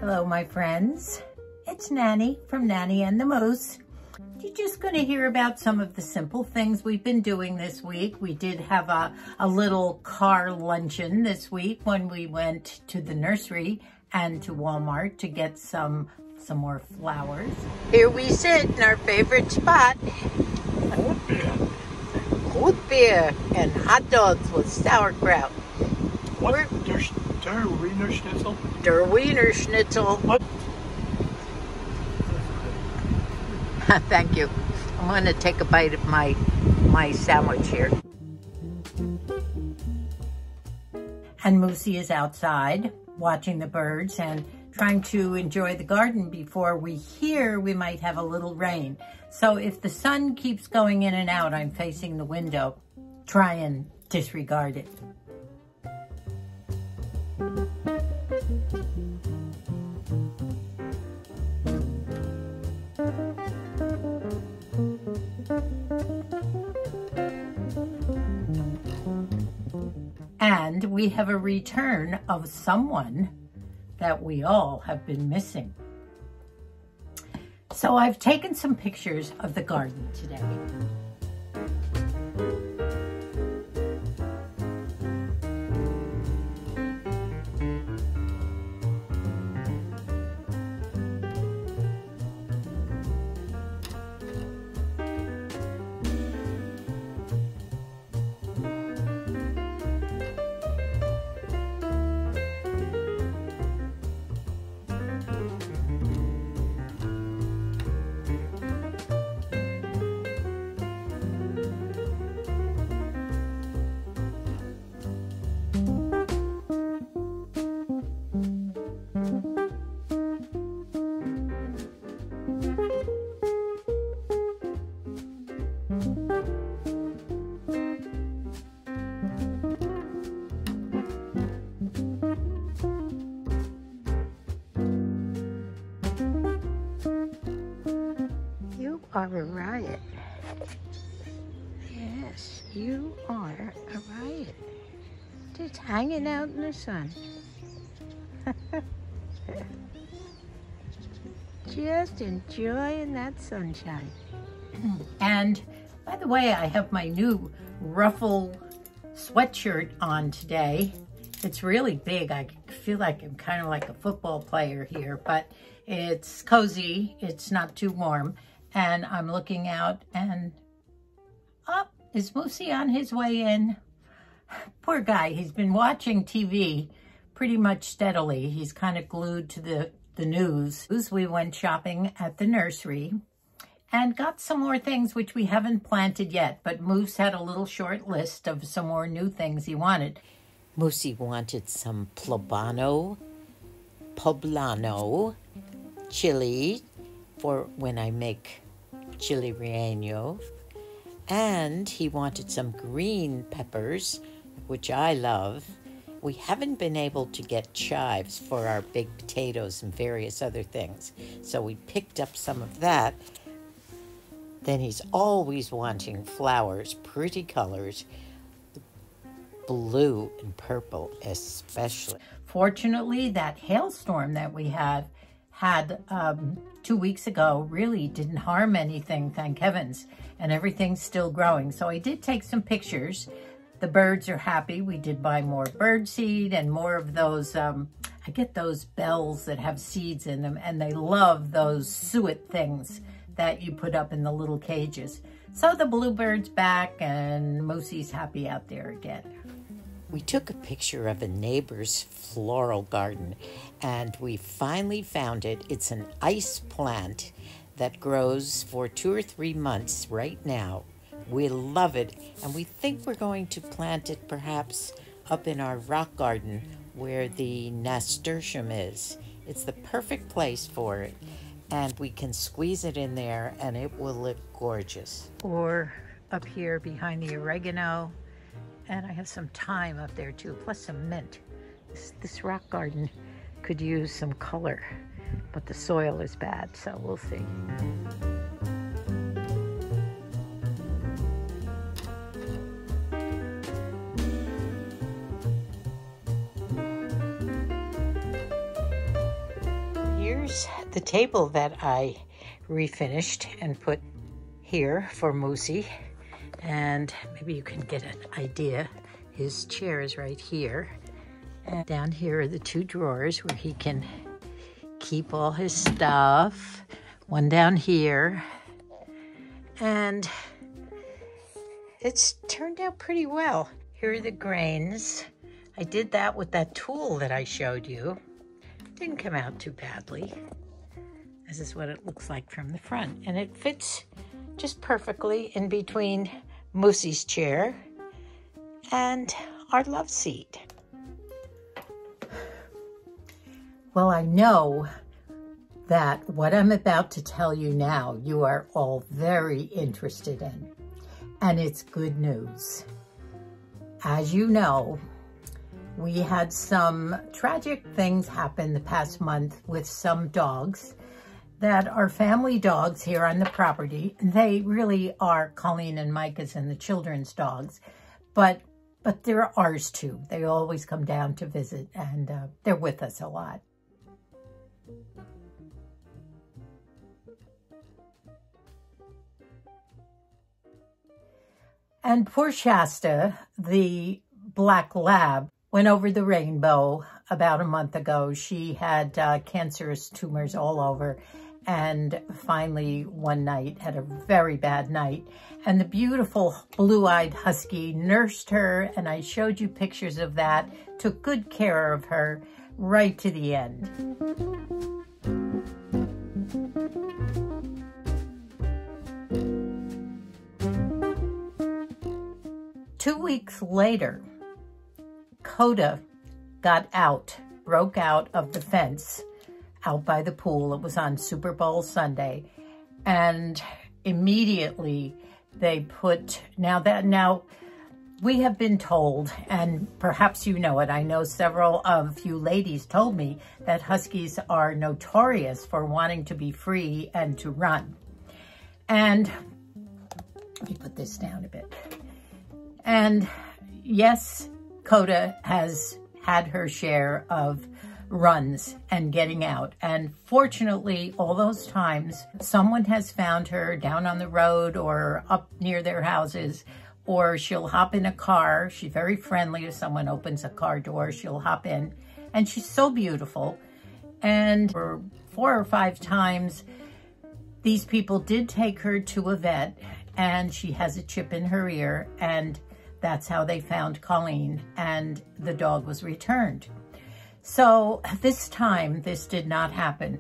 Hello, my friends. It's Nanny from Nanny and the Moose. You're just going to hear about some of the simple things we've been doing this week. We did have a little car luncheon this week when we went to the nursery and to Walmart to get some more flowers. Here we sit in our favorite spot. Cold beer. Cold beer and hot dogs with sauerkraut. What? Der Wiener Schnitzel? Der Wiener Schnitzel. What? Thank you. I'm going to take a bite of my sandwich here. And Moosey is outside watching the birds and trying to enjoy the garden before we might have a little rain. So if the sun keeps going in and out, I'm facing the window. Try and disregard it. And we have a return of someone that we all have been missing. So I've taken some pictures of the garden today. You are a riot. Yes, you are a riot. Just hanging out in the sun. Just enjoying that sunshine. And by the way, I have my new ruffle sweatshirt on today. It's really big. I feel like I'm kind of like a football player here, but it's cozy. It's not too warm. And I'm looking out and, oh, is Moosey on his way in? Poor guy, he's been watching TV pretty much steadily. He's kind of glued to the news. We went shopping at the nursery and got some more things which we haven't planted yet, but Moose had a little short list of some more new things he wanted. Moosey wanted some poblano chili for when I make chili relleno, and he wanted some green peppers, which I love. We haven't been able to get chives for our big potatoes and various other things, so we picked up some of that. Then he's always wanting flowers, pretty colors, blue and purple especially. Fortunately, that hailstorm that we had 2 weeks ago really didn't harm anything, thank heavens, and everything's still growing. So I did take some pictures. The birds are happy. We did buy more bird seed and more of those, I get those bells that have seeds in them, and they love those suet things that you put up in the little cages. So the bluebird's back and Moosey's happy out there again. We took a picture of a neighbor's floral garden and we finally found it. It's an ice plant that grows for 2 or 3 months right now. We love it and we think we're going to plant it perhaps up in our rock garden where the nasturtium is. It's the perfect place for it and we can squeeze it in there and it will look gorgeous. Or up here behind the oregano. And I have some thyme up there too, plus some mint. This rock garden could use some color, but the soil is bad, so we'll see. here's the table that I refinished and put here for Moosey. And maybe you can get an idea. His chair is right here. And down here are the two drawers where he can keep all his stuff. One down here. And it's turned out pretty well. Here are the grains. I did that with that tool that I showed you. Didn't come out too badly. This is what it looks like from the front. And it fits just perfectly in between Moosey's chair and our love seat. Well, I know that what I'm about to tell you now, you are all very interested in, and it's good news. As you know, we had some tragic things happen the past month with some dogs that are family dogs here on the property. They really are Colleen and Micah's and the children's dogs, but they're ours too. They always come down to visit, and they're with us a lot. And poor Shasta, the black lab, went over the rainbow about a month ago. She had cancerous tumors all over, and finally one night had a very bad night. And the beautiful blue-eyed husky nursed her, and I showed you pictures of that, took good care of her right to the end. Two weeks later, KODA got out, broke out of the fence out by the pool. It was on Super Bowl Sunday. And immediately they put, now we have been told, and perhaps you know it, I know several of you ladies told me that huskies are notorious for wanting to be free and to run. And let me put this down a bit. And yes, KODA has had her share of runs and getting out. And fortunately, all those times, someone has found her down on the road or up near their houses, or she'll hop in a car. She's very friendly. If someone opens a car door, she'll hop in. And she's so beautiful. And for 4 or 5 times, these people did take her to a vet, and she has a chip in her ear, and that's how they found Colleen, and the dog was returned. So this time, this did not happen.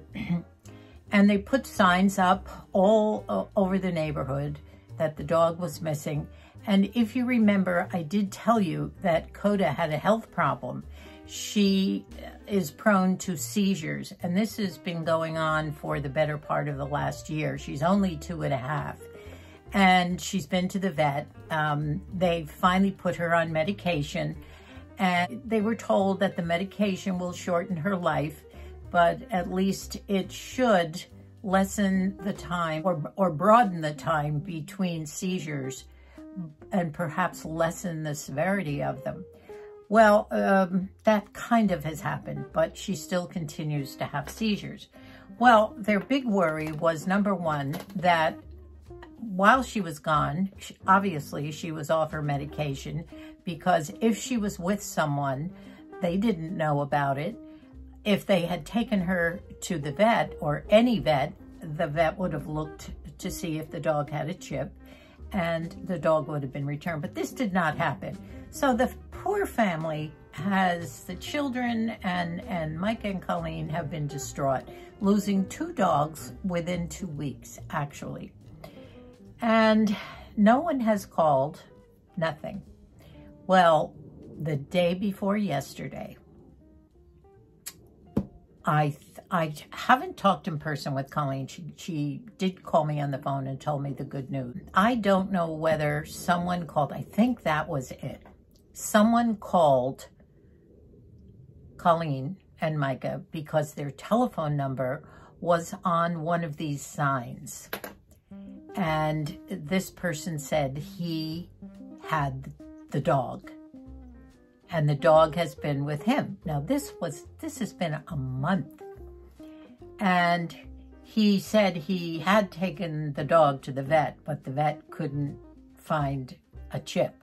And they put signs up all over the neighborhood that the dog was missing. And if you remember, I did tell you that KODA had a health problem. She is prone to seizures, and this has been going on for the better part of the last year. She's only 2.5. And she's been to the vet. They finally put her on medication, and they were told that the medication will shorten her life, but at least it should lessen the time or broaden the time between seizures and perhaps lessen the severity of them. Well, that kind of has happened, but she still continues to have seizures. Well, their big worry was, number one, that while she was gone, obviously she was off her medication, because if she was with someone, they didn't know about it. If they had taken her to the vet, or any vet, the vet would have looked to see if the dog had a chip, and the dog would have been returned. But this did not happen. So the poor family has, the children and Micah and Colleen have been distraught, losing 2 dogs within 2 weeks, actually. And no one has called, nothing. Well, the day before yesterday, I haven't talked in person with Colleen. She did call me on the phone and told me the good news. I don't know whether someone called. I think that was it. Someone called Colleen and Micah because their telephone number was on one of these signs. And this person said he had the dog, and the dog has been with him. Now this has been a month, And he said he had taken the dog to the vet, but the vet couldn't find a chip.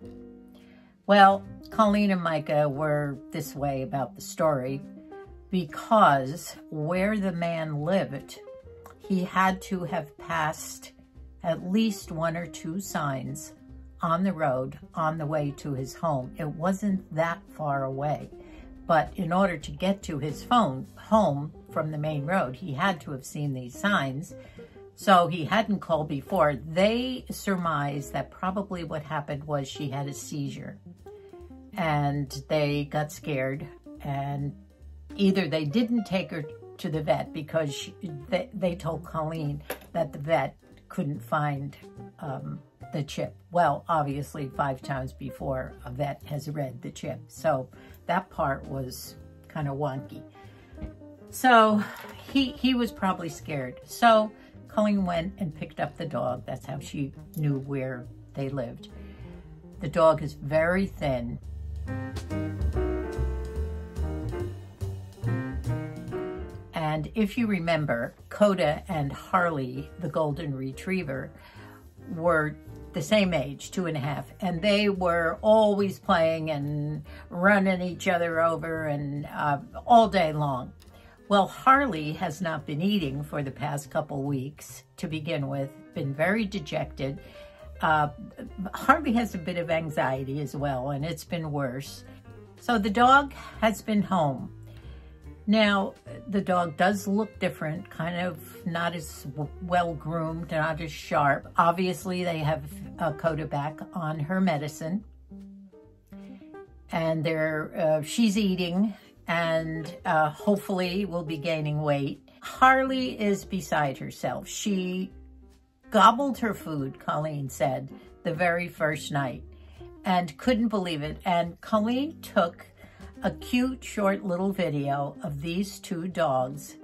Well, Colleen and Micah were this way about the story because where the man lived, he had to have passed at least 1 or 2 signs on the road on the way to his home. It wasn't that far away, but in order to get to his home from the main road, he had to have seen these signs. So he hadn't called before. They surmised that probably what happened was she had a seizure and they got scared, and either they didn't take her to the vet because they told Colleen that the vet couldn't find the chip. Well, obviously 5 times before a vet has read the chip. So that part was kind of wonky. So he was probably scared. So Colleen went and picked up the dog. That's how she knew where they lived. The dog is very thin. And if you remember, Koda and Harley, the golden retriever, were the same age, 2.5, and they were always playing and running each other over and all day long. Well, Harley has not been eating for the past couple weeks to begin with, been very dejected. Harley has a bit of anxiety as well, and it's been worse. So the dog has been home. Now, the dog does look different, kind of not as well groomed, not as sharp. Obviously, they have Koda back on her medicine, and she's eating, and hopefully will be gaining weight. Harley is beside herself. She gobbled her food, Colleen said, the very first night, and couldn't believe it. And Colleen took a cute short little video of these 2 dogs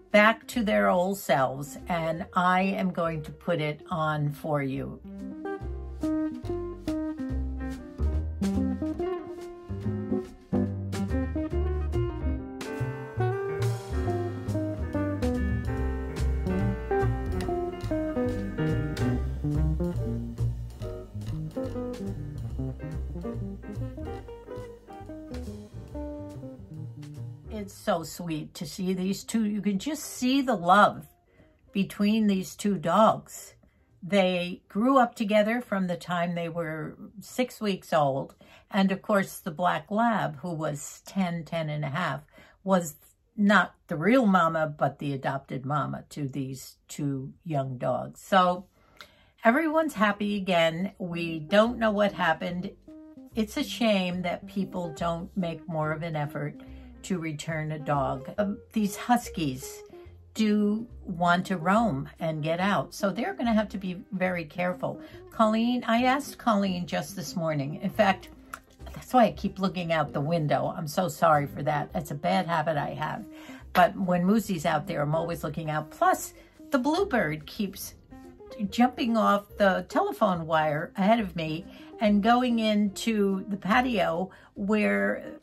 back to their old selves, and I am going to put it on for you. It's so sweet to see these 2. You can just see the love between these 2 dogs. They grew up together from the time they were 6 weeks old. And of course, the black lab, who was 10 and a half, was not the real mama, but the adopted mama to these 2 young dogs. So everyone's happy again. We don't know what happened. It's a shame that people don't make more of an effort to return a dog. These huskies do want to roam and get out, so they're going to have to be very careful. Colleen, I asked Colleen just this morning. In fact, that's why I keep looking out the window. I'm so sorry for that. It's a bad habit I have. But when Moosey's out there, I'm always looking out. Plus, the bluebird keeps jumping off the telephone wire ahead of me and going into the patio where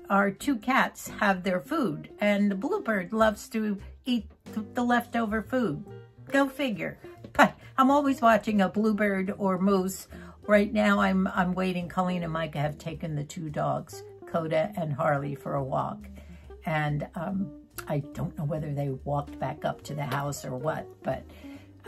our 2 cats have their food, and the bluebird loves to eat the leftover food. Go figure. But I'm always watching a bluebird or moose. Right now, I'm waiting. Colleen and Micah have taken the 2 dogs, Koda and Harley, for a walk, and I don't know whether they walked back up to the house or what, but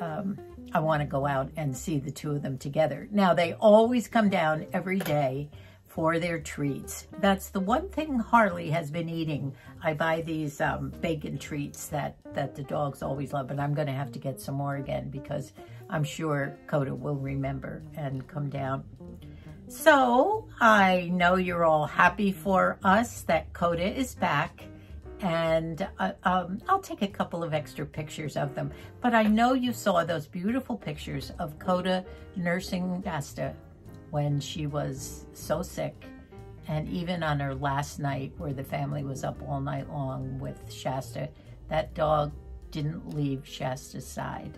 I want to go out and see the 2 of them together. Now, they always come down every day for their treats. That's the one thing Harley has been eating. I buy these bacon treats that the dogs always love, but I'm going to have to get some more again because I'm sure Koda will remember and come down. So I know you're all happy for us that Koda is back, and I'll take a couple of extra pictures of them. But I know you saw those beautiful pictures of Koda nursing Shasta when she was so sick, and even on her last night where the family was up all night long with Shasta, that dog didn't leave Shasta's side.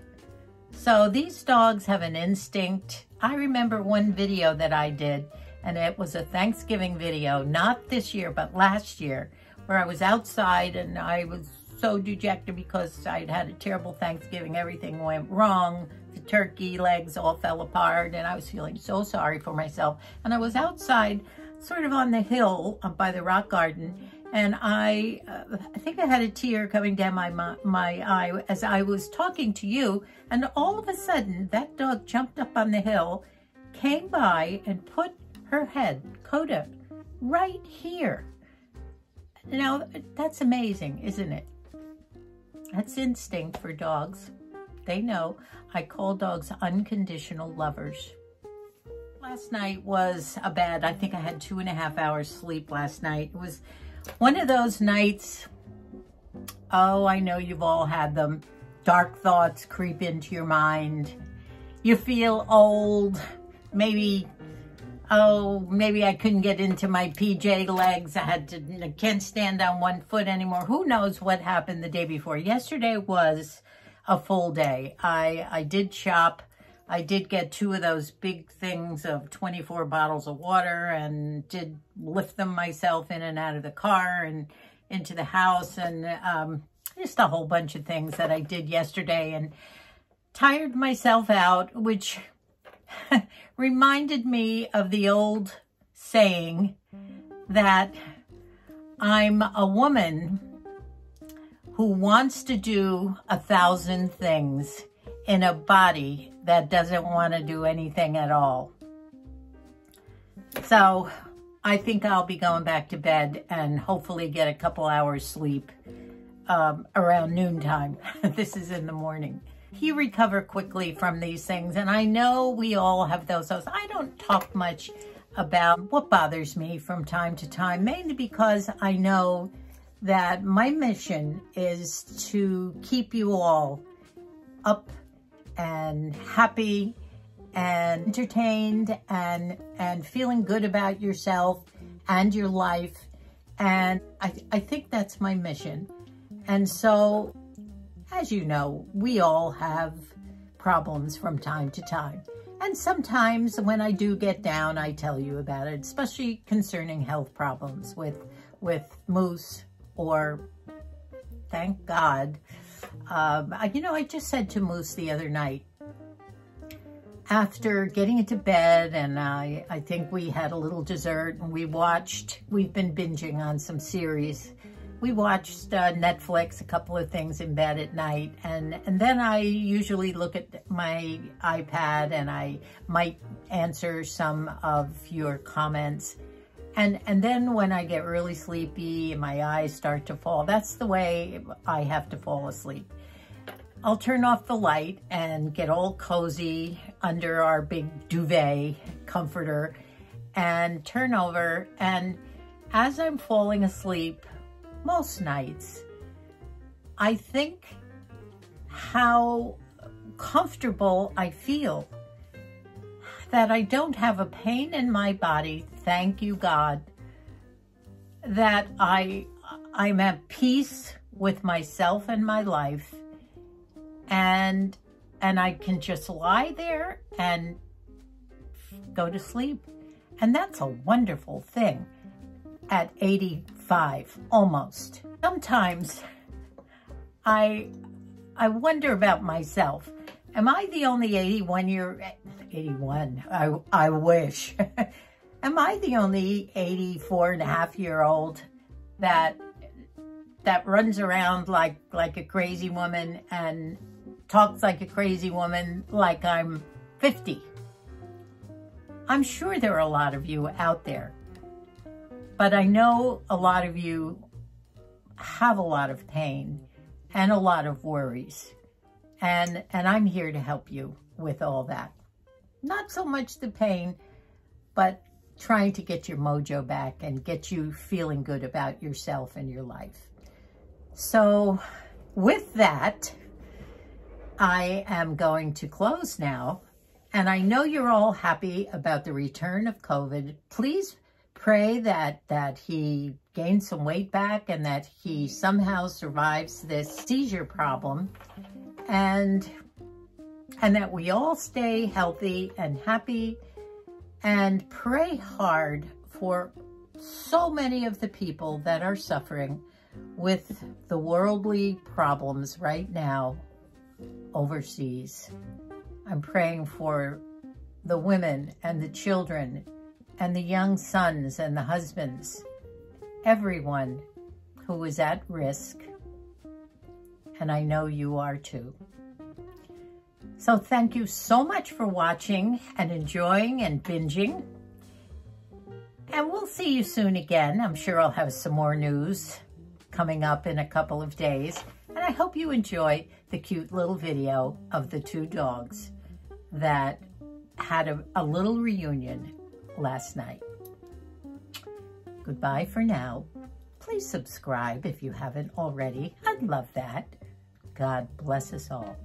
So these dogs have an instinct. I remember one video that I did, and it was a Thanksgiving video, not this year, but last year, where I was outside and I was so dejected because I'd had a terrible Thanksgiving. Everything went wrong. The turkey legs all fell apart, and I was feeling so sorry for myself. And I was outside, sort of on the hill by the rock garden, and I think I had a tear coming down my eye as I was talking to you, and all of a sudden, that dog jumped up on the hill, came by, and put her head, Koda, right here. Now, that's amazing, isn't it? That's instinct for dogs. They know. I call dogs unconditional lovers. Last night was I think I had 2.5 hours sleep last night. It was one of those nights, oh, I know you've all had them. Dark thoughts creep into your mind. You feel old. Maybe I couldn't get into my PJ legs. I can't stand on one foot anymore. Who knows what happened the day before? Yesterday was a full day. I did shop. I did get 2 of those big things of 24 bottles of water and did lift them myself in and out of the car and into the house, and just a whole bunch of things that I did yesterday, and tired myself out, which reminded me of the old saying that I'm a woman who wants to do 1,000 things in a body that doesn't want to do anything at all. So I think I'll be going back to bed and hopefully get a couple hours sleep around noontime. This is in the morning. You recover quickly from these things, and I know we all have those. I don't talk much about what bothers me from time to time, mainly because I know that my mission is to keep you all up and happy and entertained and feeling good about yourself and your life. And I think that's my mission. And so, as you know, we all have problems from time to time. And sometimes when I do get down, I tell you about it, especially concerning health problems with Moose, or thank God. I just said to Moose the other night, after getting into bed, and I think we had a little dessert, and we've been binging on some series. We watched Netflix, a couple of things in bed at night, and then I usually look at my iPad and I might answer some of your comments. And then when I get really sleepy and my eyes start to fall, that's the way I have to fall asleep. I'll turn off the light and get all cozy under our big duvet comforter and turn over. And as I'm falling asleep, most nights, I think how comfortable I feel, that I don't have a pain in my body, thank you God, that I'm at peace with myself and my life, and I can just lie there and go to sleep. And that's a wonderful thing at 85, almost. Sometimes I wonder about myself. Am I the only 81, I wish. Am I the only 84.5-year-old that runs around like a crazy woman and talks like a crazy woman like I'm 50? I'm sure there are a lot of you out there, but I know a lot of you have a lot of pain and a lot of worries, and I'm here to help you with all that. Not so much the pain, but trying to get your mojo back and get you feeling good about yourself and your life. So with that, I am going to close now. And I know you're all happy about the return of COVID. Please pray that he gains some weight back and that he somehow survives this seizure problem, and that we all stay healthy and happy, and pray hard for so many of the people that are suffering with the worldly problems right now overseas. I'm praying for the women and the children and the young sons and the husbands, everyone who is at risk, and I know you are too. So thank you so much for watching and enjoying and binging. And we'll see you soon again. I'm sure I'll have some more news coming up in a couple of days. And I hope you enjoy the cute little video of the two dogs that had a little reunion last night. Goodbye for now. Please subscribe if you haven't already. I'd love that. God bless us all.